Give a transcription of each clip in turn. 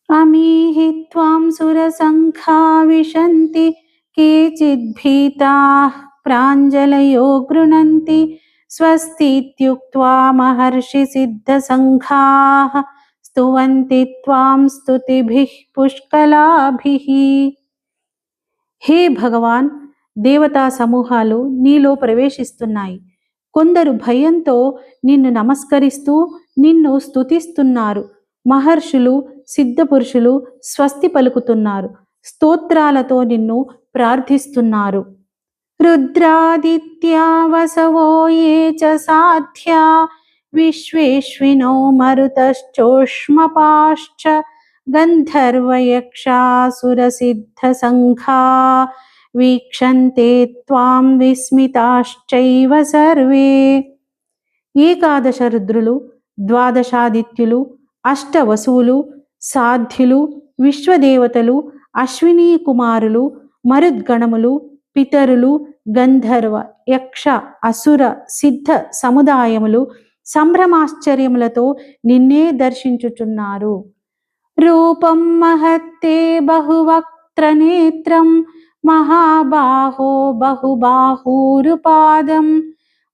अमीहि त्वां सुरसङ्घा विशन्ति केचिद्भीताः प्राञ्जलयो गृह्णन्ति स्वस्तीत्युक्त्वा महर्षिसिद्धसङ्घाः स्तुवन्ति त्वां स्तुतिभिः पुष्कलाभिः. హే భగవాన్, దేవతా సమూహాలు నీలో ప్రవేశిస్తున్నాయి. కొందరు భయంతో నిన్ను నమస్కరిస్తూ నిన్ను స్తుతిస్తున్నారు. మహర్షులు, సిద్ధపురుషులు స్వస్తి పలుకుతున్నారు. స్తోత్రాలతో నిన్ను ప్రార్థిస్తున్నారు. రుద్రాదిత్యా వసవో ఏ చ సాధ్యా విశ్వేశ్వినో మరుతశ్చోష్మపాశ్చ గంధర్వయక్షాసురసిద్ధసంఘా వీక్షంతే త్వాం విస్మితాశ్చైవ సర్వే. ఏకాదశ రుద్రులు, ద్వాదశాదిత్యులు, అష్టవసువులు, సాధ్యులు, విశ్వదేవతలు, అశ్వినీ కుమారులు, మరుద్గణములు, పితరులు, గంధర్వ, యక్ష, అసుర, సిద్ధ సముదాయములు సంభ్రమాశ్చర్యములతో నిన్నే దర్శించుచున్నారు. రూపం మహత్తే బహువక్త్రనేత్రం మహాబాహో బహుబాహూరుపాదం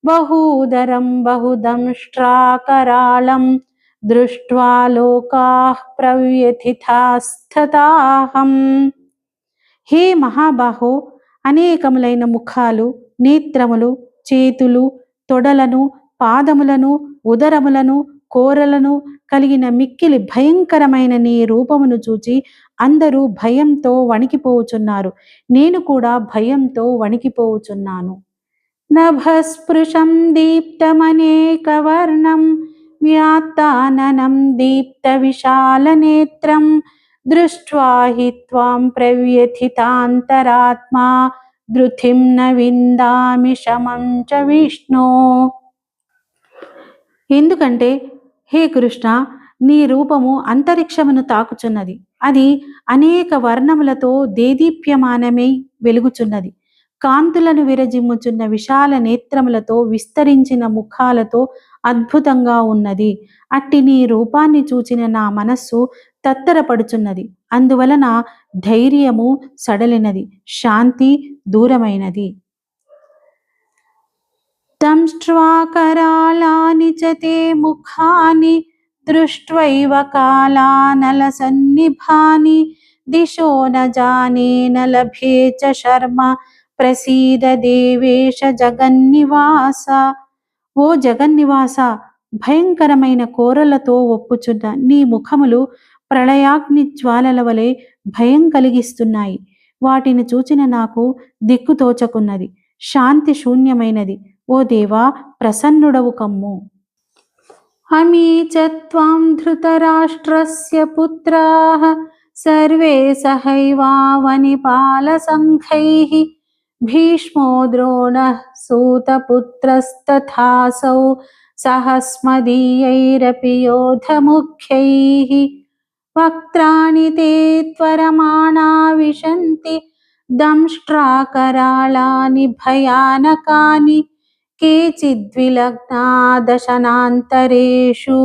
బహూదరం బహుదంష్ట్రాకరాళం దృష్ట్వా లోకాః ప్రవ్యథితాస్తతాహం. హే మహాబాహో, అనేకములైన ముఖాలు, నేత్రములు, చేతులు, తొడలను, పాదములను, ఉదరములను, కోరలను కలిగిన మిక్కిలి భయంకరమైన నీ రూపమును చూచి అందరూ భయంతో వణికిపోవుచున్నారు. నేను కూడా భయంతో వణికిపోవుచున్నాను. నభస్పృశం దీప్తమనేకవర్ణం వ్యాత్తాననం దీప్త విశాలనేత్రం దృష్ట్వా హి త్వాం ప్రవ్యథితాంతరాత్మా ధృతిం న విందామి శమం చ విష్ణో. ఎందుకంటే హే కృష్ణ, నీ రూపము అంతరిక్షమును తాకుచున్నది. అది అనేక వర్ణములతో దేదీప్యమానమై వెలుగుచున్నది. కాంతులను విరజిమ్ముచున్న విశాల నేత్రములతో విస్తరించిన ముఖాలతో అద్భుతంగా ఉన్నది. అట్టి నీ రూపాన్ని చూచిన నా మనస్సు తత్తరపడుచున్నది. అందువలన ధైర్యము సడలినది, శాంతి దూరమైనది. దంష్ట్వాకరాళాని చ తే ముఖాని దృష్ట్వైవ కాలానలసన్నిభాని దిశో న జానే న లభే చ శర్మ ప్రసీద దేవేశ జగన్నివాస. ఓ జగన్నివాస, భయంకరమైన కోరలతో ఒప్పుచున్న నీ ముఖములు ప్రళయాగ్ని జ్వాలల వలె భయం కలిగిస్తున్నాయి. వాటిని చూచిన నాకు దిక్కుతోచకున్నది, శాంతి శూన్యమైనది. ఓ దేవా, ప్రసన్నుడవు కమ్ము. అమీ చ త్వాం ధృతరాష్ట్రస్య పుత్రాః సర్వే సహైవావనిపాలసంఘైః భీష్మో ద్రోణః సూతపుత్రస్తథాసౌ సహస్మదీయైరపి యోధముఖ్యైః వక్త్రాణి తే త్వరమాణా విశంతి దంష్ట్రాకరాళాని భయానకాని కేచిద్విలగ్నా దశనాంతరేషు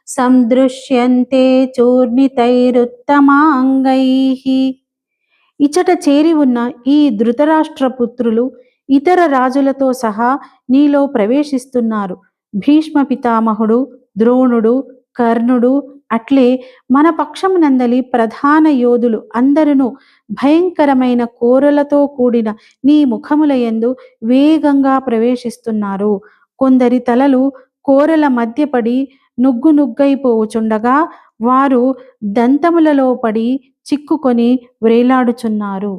సందృశ్యంతే చూర్ణితైరుత్తమాంగైః. ఇచట చేరి ఉన్న ఈ ధృతరాష్ట్రపుత్రులు ఇతర రాజులతో సహా నీలో ప్రవేశిస్తున్నారు. భీష్మ పితామహుడు, ద్రోణుడు, కర్ణుడు, అట్లే మన పక్షమునందలి ప్రధాన యోధులు అందరూ భయంకరమైన కోరలతో కూడిన నీ ముఖముల యందు వేగంగా ప్రవేశిస్తున్నారు. కొందరి తలలు కోరల మధ్య పడి నుగ్గునుగ్గైపోవుచుండగా వారు దంతములలో పడి చిక్కుకొని వ్రేలాడుచున్నారు.